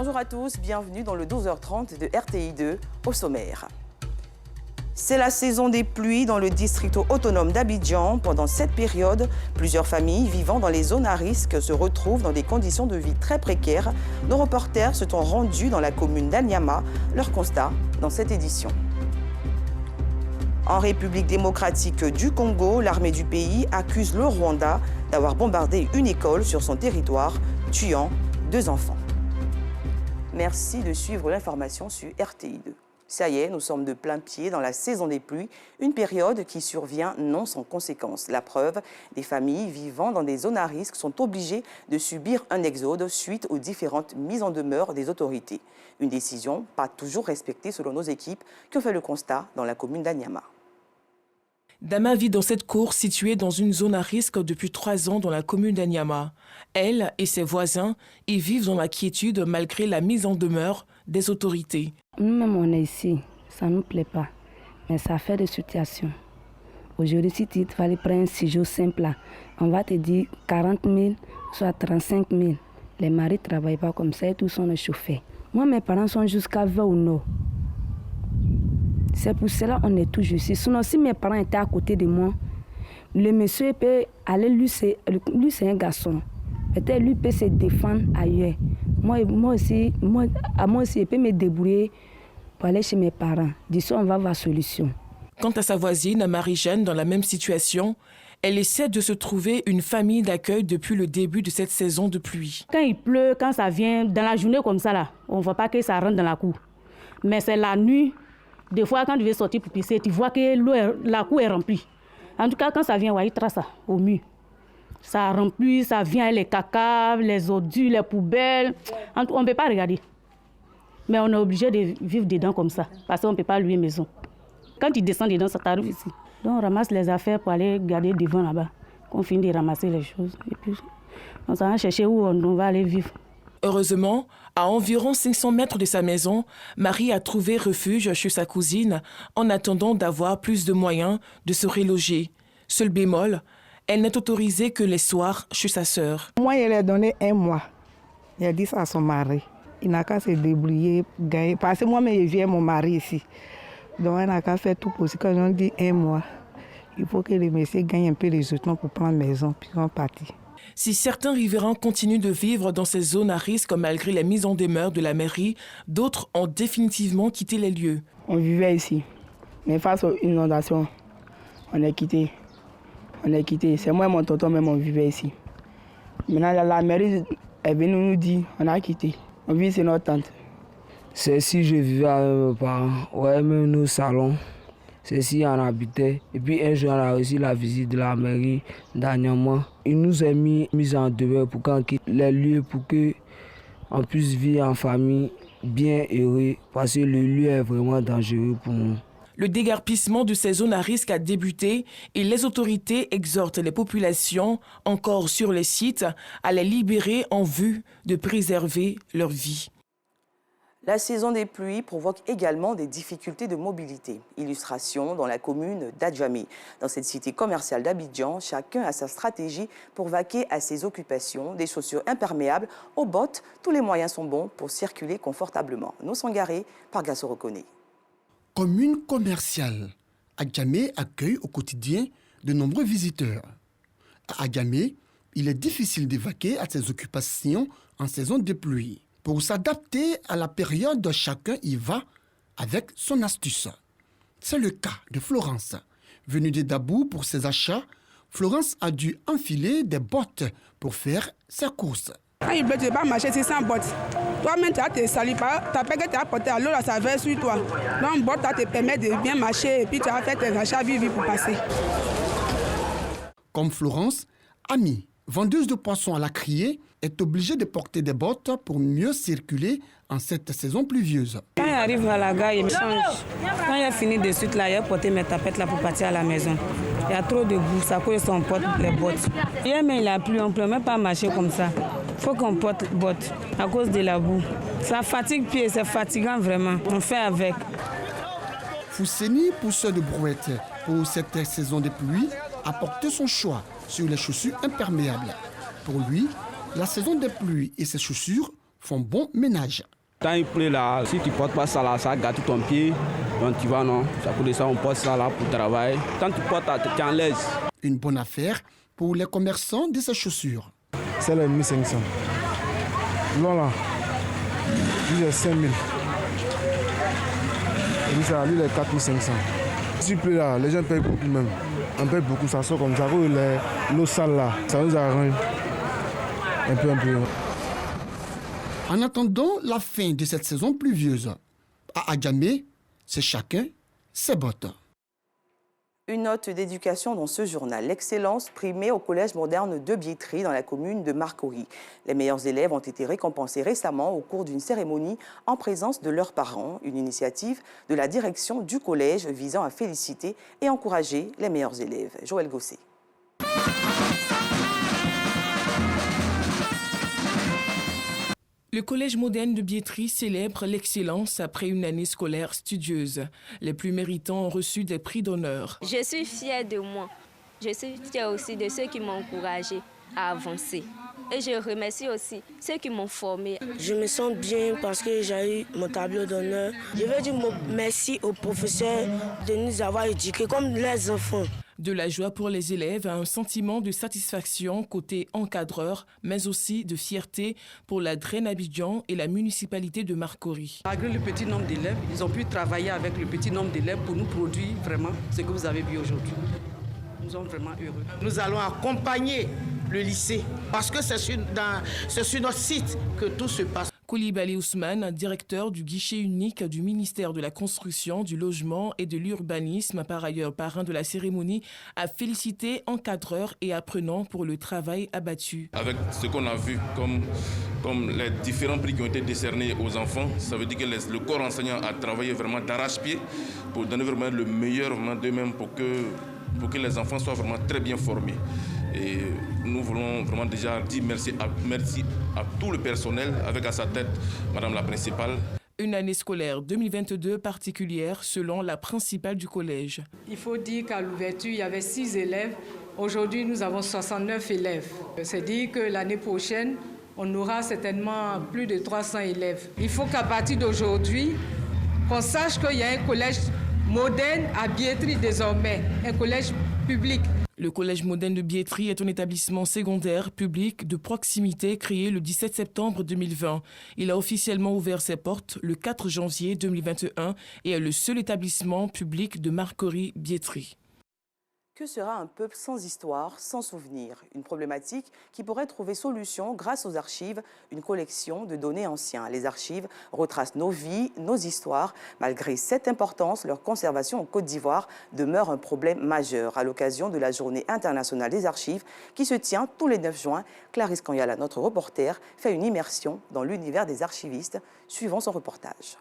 Bonjour à tous, bienvenue dans le 12h30 de RTI2 au sommaire. C'est la saison des pluies dans le district autonome d'Abidjan. Pendant cette période, plusieurs familles vivant dans les zones à risque se retrouvent dans des conditions de vie très précaires. Nos reporters se sont rendus dans la commune d'Anyama. Leur constat dans cette édition. En République démocratique du Congo, l'armée du pays accuse le Rwanda d'avoir bombardé une école sur son territoire, tuant 2 enfants. Merci de suivre l'information sur RTI2. Ça y est, nous sommes de plein pied dans la saison des pluies, une période qui survient non sans conséquences. La preuve, des familles vivant dans des zones à risque sont obligées de subir un exode suite aux différentes mises en demeure des autorités. Une décision pas toujours respectée selon nos équipes qui ont fait le constat dans la commune d'Anyama. Dama vit dans cette cour située dans une zone à risque depuis 3 ans dans la commune d'Anyama. Elle et ses voisins y vivent dans la quiétude malgré la mise en demeure des autorités. Nous-mêmes, on est ici, ça ne nous plaît pas, mais ça fait des situations. Aujourd'hui, si tu fallait prendre un séjour simple, là, on va te dire 40 000, soit 35 000. Les maris ne travaillent pas comme ça et tous sont les chauffeurs. Moi, mes parents sont jusqu'à 20 au nord. C'est pour cela qu'on est toujours ici. Sinon, si mes parents étaient à côté de moi, le monsieur peut aller, lui c'est un garçon. Peut-être lui peut se défendre ailleurs. Moi aussi, il peut me débrouiller pour aller chez mes parents. D'ici, on va avoir solution. Quant à sa voisine, Marie-Jeanne, dans la même situation, elle essaie de se trouver une famille d'accueil depuis le début de cette saison de pluie. Quand il pleut, quand ça vient, dans la journée comme ça, là, on ne voit pas que ça rentre dans la cour. Mais c'est la nuit. Des fois, quand tu veux sortir pour pisser, tu vois que la cour est remplie. En tout cas, quand ça vient, il trace ça au mur. Ça remplit, ça vient avec les caca, les ordures, les poubelles. On ne peut pas regarder. Mais on est obligé de vivre dedans comme ça, parce qu'on ne peut pas louer une maison. Quand tu descends dedans, ça t'arrive ici. Donc on ramasse les affaires pour aller garder devant là-bas. On finit de ramasser les choses. Et puis, on s'en va chercher où on va aller vivre. Heureusement, à environ 500 mètres de sa maison, Marie a trouvé refuge chez sa cousine en attendant d'avoir plus de moyens de se reloger. Seul bémol, elle n'est autorisée que les soirs chez sa sœur. Moi, elle a donné 1 mois. Il a dit ça à son mari. Il n'a qu'à se débrouiller, gagner. Parce que moi-même, je viens mon mari ici. Donc, elle n'a qu'à faire tout possible. Quand on dit 1 mois, il faut que les messieurs gagnent un peu les jetons pour prendre maison, puis ils sont partis. Si certains riverains continuent de vivre dans ces zones à risque malgré la mise en demeure de la mairie, d'autres ont définitivement quitté les lieux. On vivait ici, mais face aux inondations, on est quitté. On est quitté. C'est moi et mon tonton même, on vivait ici. Maintenant, la mairie est venue nous dire, on a quitté. On vit chez notre tante. C'est si je vivais avec mes parents, ouais, même nos salons. C'est si on habitait. Et puis un jour, on a reçu la visite de la mairie d'Anyama. Il nous a mis en demeure pour qu'on quitte les lieux pour qu'on puisse vivre en famille bien heureux. Parce que le lieu est vraiment dangereux pour nous. Le déguerpissement de ces zones à risque a débuté et les autorités exhortent les populations encore sur les sites à les libérer en vue de préserver leur vie. La saison des pluies provoque également des difficultés de mobilité. Illustration dans la commune d'Adjamé. Dans cette cité commerciale d'Abidjan, chacun a sa stratégie pour vaquer à ses occupations. Des chaussures imperméables aux bottes, tous les moyens sont bons pour circuler confortablement. Nous sommes garés par Gasso Reconné. Commune commerciale, Adjamé accueille au quotidien de nombreux visiteurs. À Adjamé, il est difficile de vaquer à ses occupations en saison de pluie. Pour s'adapter à la période, chacun y va avec son astuce. C'est le cas de Florence. Venue de Dabou pour ses achats, Florence a dû enfiler des bottes pour faire ses courses. Quand il pleut, tu ne peux pas marcher sans bottes. Toi-même, tu as tes salipas, tu as peur que tu as porté à l'eau, ça va sur toi. Donc, bottes, ça te permet de bien marcher et puis tu as fait tes achats vite pour passer. Comme Florence, Ami, vendeuse de poissons à la criée, est obligée de porter des bottes pour mieux circuler en cette saison pluvieuse. Quand il arrive à la gare, il me change. Quand il a fini de suite, là, il a porté mes tapettes là pour partir à la maison. Il y a trop de boue, ça cause son porte les bottes. Hier, mais il a plu, on ne peut même pas marcher comme ça. Il faut qu'on porte bottes à cause de la boue. Ça fatigue pied, c'est fatigant vraiment. On fait avec. Fousseni, pousseur de brouette pour cette saison de pluie, a porté son choix sur les chaussures imperméables. Pour lui, la saison des pluies et ses chaussures font bon ménage. Quand il pleut là, si tu ne portes pas ça là, ça gâte ton pied. Donc tu vas non, ça coûte ça, on porte ça là pour travailler. Quand tu portes, tu es en l'aise. Une bonne affaire pour les commerçants de ces chaussures. C'est les 1500. Là, lui c'est 5000. Et lui c'est 4500. S'il pleut là, les gens payent beaucoup même. On paye beaucoup, ça sort comme ça. L'eau sale là, ça nous arrange un peu. En attendant la fin de cette saison pluvieuse, à Adjamé, c'est chacun ses bottes. Une note d'éducation dans ce journal. L'excellence primée au Collège moderne de Biétry dans la commune de Marcory. Les meilleurs élèves ont été récompensés récemment au cours d'une cérémonie en présence de leurs parents. Une initiative de la direction du collège visant à féliciter et encourager les meilleurs élèves. Joël Gosset. Le Collège moderne de Biétry célèbre l'excellence après une année scolaire studieuse. Les plus méritants ont reçu des prix d'honneur. Je suis fière de moi. Je suis fière aussi de ceux qui m'ont encouragée à avancer. Et je remercie aussi ceux qui m'ont formée. Je me sens bien parce que j'ai eu mon tableau d'honneur. Je veux dire merci aux professeurs de nous avoir éduqués comme les enfants. De la joie pour les élèves à un sentiment de satisfaction côté encadreur, mais aussi de fierté pour la Draine Abidjan et la municipalité de Marcory. Malgré le petit nombre d'élèves, ils ont pu travailler avec le petit nombre d'élèves pour nous produire vraiment ce que vous avez vu aujourd'hui. Nous sommes vraiment heureux. Nous allons accompagner le lycée parce que c'est sur notre site que tout se passe. Koulibaly Ousmane, directeur du guichet unique du ministère de la Construction, du Logement et de l'Urbanisme, par ailleurs parrain de la cérémonie, a félicité encadreurs et apprenants pour le travail abattu. Avec ce qu'on a vu comme les différents prix qui ont été décernés aux enfants, ça veut dire que le corps enseignant a travaillé vraiment d'arrache-pied pour donner vraiment le meilleur d'eux-mêmes pour que les enfants soient vraiment très bien formés. Et nous voulons vraiment déjà dire merci à tout le personnel, avec à sa tête Madame la principale. Une année scolaire 2022 particulière selon la principale du collège. Il faut dire qu'à l'ouverture, il y avait 6 élèves. Aujourd'hui, nous avons 69 élèves. C'est dire que l'année prochaine, on aura certainement plus de 300 élèves. Il faut qu'à partir d'aujourd'hui, qu'on sache qu'il y a un collège moderne à Biétry désormais, un collège public. Le Collège moderne de Biétry est un établissement secondaire public de proximité créé le 17 septembre 2020. Il a officiellement ouvert ses portes le 4 janvier 2021 et est le seul établissement public de Marcory-Biétry. Que sera un peuple sans histoire, sans souvenir? Une problématique qui pourrait trouver solution grâce aux archives, une collection de données anciennes. Les archives retracent nos vies, nos histoires. Malgré cette importance, leur conservation en Côte d'Ivoire demeure un problème majeur. À l'occasion de la Journée internationale des archives qui se tient tous les 9 juin, Clarisse Kanyala, notre reporter, fait une immersion dans l'univers des archivistes. Suivons son reportage.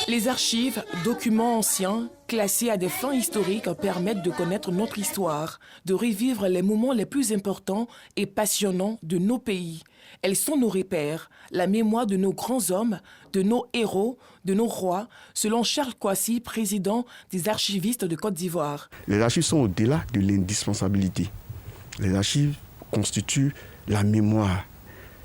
Les archives, documents anciens, classés à des fins historiques, permettent de connaître notre histoire, de revivre les moments les plus importants et passionnants de nos pays. Elles sont nos repères, la mémoire de nos grands hommes, de nos héros, de nos rois, selon Charles Kouassi, président des archivistes de Côte d'Ivoire. Les archives sont au-delà de l'indispensabilité. Les archives constituent la mémoire.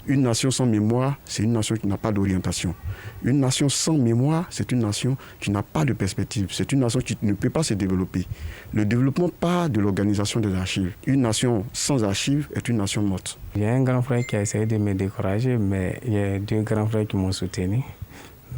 Une nation sans mémoire, c'est une nation qui n'a pas d'orientation. Une nation sans mémoire, c'est une nation qui n'a pas de perspective. C'est une nation qui ne peut pas se développer. Le développement part de l'organisation des archives. Une nation sans archives est une nation morte. Il y a un grand frère qui a essayé de me décourager, mais il y a 2 grands frères qui m'ont soutenu.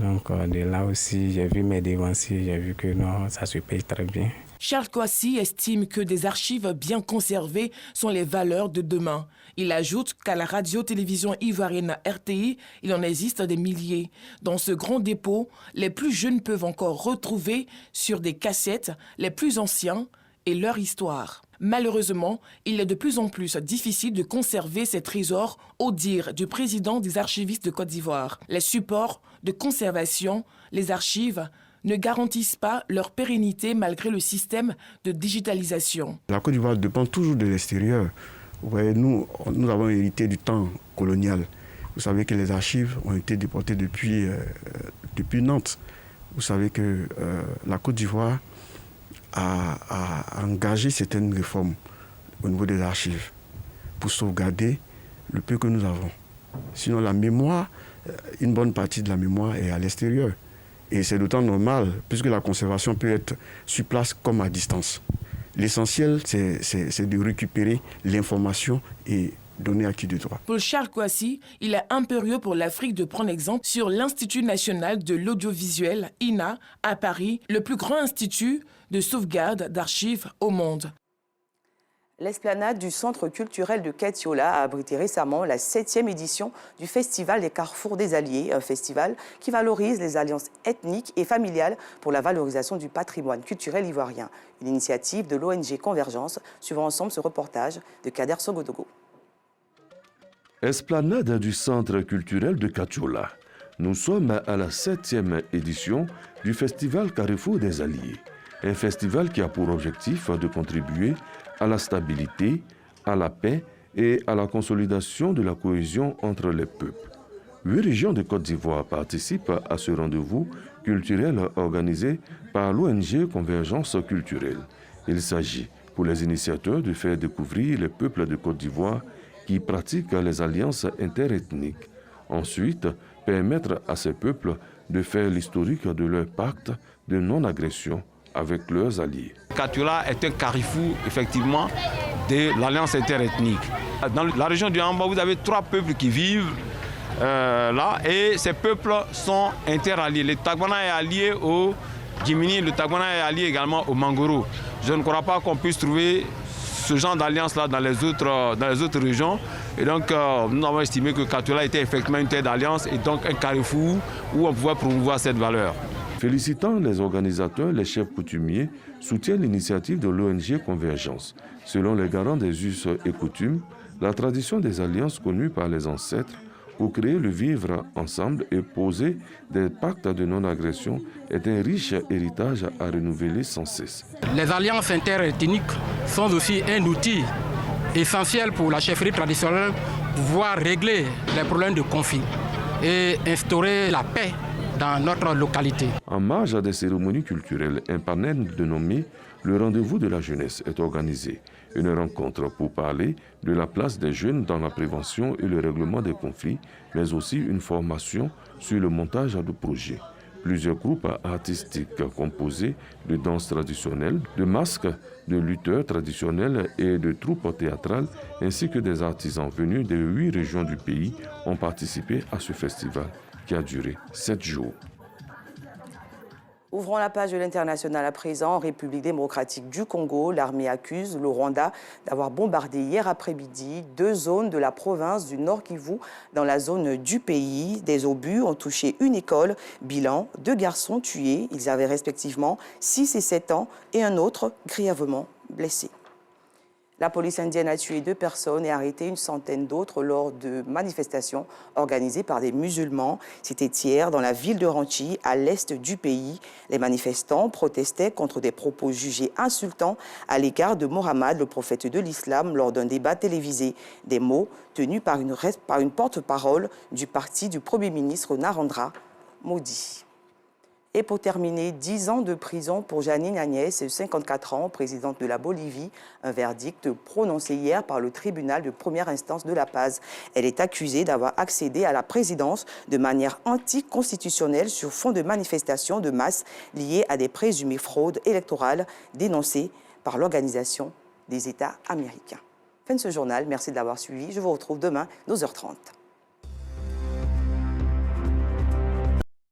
Donc de là aussi, j'ai vu mes devanciers, j'ai vu que non, ça se paye très bien. Charles Kouassi estime que des archives bien conservées sont les valeurs de demain. Il ajoute qu'à la radio-télévision ivoirienne RTI, il en existe des milliers. Dans ce grand dépôt, les plus jeunes peuvent encore retrouver sur des cassettes les plus anciens et leur histoire. Malheureusement, il est de plus en plus difficile de conserver ces trésors au dire du président des archivistes de Côte d'Ivoire. Les supports de conservation, les archives, ne garantissent pas leur pérennité malgré le système de digitalisation. La Côte d'Ivoire dépend toujours de l'extérieur. Vous voyez, nous avons hérité du temps colonial. Vous savez que les archives ont été déportées depuis Nantes. Vous savez que la Côte d'Ivoire a engagé certaines réformes au niveau des archives pour sauvegarder le peu que nous avons. Sinon, la mémoire une bonne partie de la mémoire est à l'extérieur. Et c'est d'autant normal, puisque la conservation peut être sur place comme à distance. L'essentiel, c'est de récupérer l'information et donner à qui de droit. Pour Charles Kouassi, il est impérieux pour l'Afrique de prendre exemple sur l'Institut national de l'audiovisuel, INA, à Paris, le plus grand institut de sauvegarde d'archives au monde. L'esplanade du Centre culturel de Ketiola a abrité récemment la 7e édition du Festival des Carrefours des Alliés, un festival qui valorise les alliances ethniques et familiales pour la valorisation du patrimoine culturel ivoirien. Une initiative de l'ONG Convergence. Suivons ensemble ce reportage de Kader Sogodogo. Esplanade du Centre culturel de Ketiola. Nous sommes à la 7e édition du Festival Carrefour des Alliés. Un festival qui a pour objectif de contribuer à la stabilité, à la paix et à la consolidation de la cohésion entre les peuples. 8 régions de Côte d'Ivoire participent à ce rendez-vous culturel organisé par l'ONG Convergence culturelle. Il s'agit pour les initiateurs de faire découvrir les peuples de Côte d'Ivoire qui pratiquent les alliances interethniques. Ensuite, permettre à ces peuples de faire l'historique de leur pacte de non-agression avec leurs alliés. Ketiola est un carrefour, effectivement, de l'alliance interethnique. Dans la région du Hamba, vous avez 3 peuples qui vivent là, et ces peuples sont interalliés. Le Tagwana est allié au Djimini, le Tagwana est allié également au Mangoro. Je ne crois pas qu'on puisse trouver ce genre d'alliance-là dans les autres régions. Et donc, nous avons estimé que Ketiola était effectivement une telle d'alliance et donc un carrefour où on pouvait promouvoir cette valeur. Félicitant les organisateurs, les chefs coutumiers soutiennent l'initiative de l'ONG Convergence. Selon les garants des us et coutumes, la tradition des alliances connues par les ancêtres pour créer le vivre ensemble et poser des pactes de non-agression est un riche héritage à renouveler sans cesse. Les alliances interethniques sont aussi un outil essentiel pour la chefferie traditionnelle pour pouvoir régler les problèmes de conflit et instaurer la paix dans notre localité. En marge des cérémonies culturelles, un panel dénommé le rendez-vous de la jeunesse est organisé. Une rencontre pour parler de la place des jeunes dans la prévention et le règlement des conflits, mais aussi une formation sur le montage de projets. Plusieurs groupes artistiques composés de danses traditionnelles, de masques, de lutteurs traditionnels et de troupes théâtrales, ainsi que des artisans venus de 8 régions du pays ont participé à ce festival qui a duré 7 jours. Ouvrons la page de l'international à présent. En République démocratique du Congo, l'armée accuse le Rwanda d'avoir bombardé hier après-midi 2 zones de la province du Nord Kivu dans la zone du pays. Des obus ont touché une école. Bilan, 2 garçons tués. Ils avaient respectivement 6 et 7 ans et un autre grièvement blessé. La police indienne a tué 2 personnes et arrêté une centaine d'autres lors de manifestations organisées par des musulmans. C'était hier dans la ville de Ranchi, à l'est du pays. Les manifestants protestaient contre des propos jugés insultants à l'égard de Mohammed, le prophète de l'islam, lors d'un débat télévisé. Des mots tenus par une porte-parole du parti du Premier ministre Narendra Modi. Et pour terminer, 10 ans de prison pour Janine Agnès, 54 ans, présidente de la Bolivie. Un verdict prononcé hier par le tribunal de première instance de La Paz. Elle est accusée d'avoir accédé à la présidence de manière anticonstitutionnelle sur fond de manifestations de masse liées à des présumées fraudes électorales dénoncées par l'Organisation des États américains. Fin de ce journal, merci de l'avoir suivi. Je vous retrouve demain, 12h30.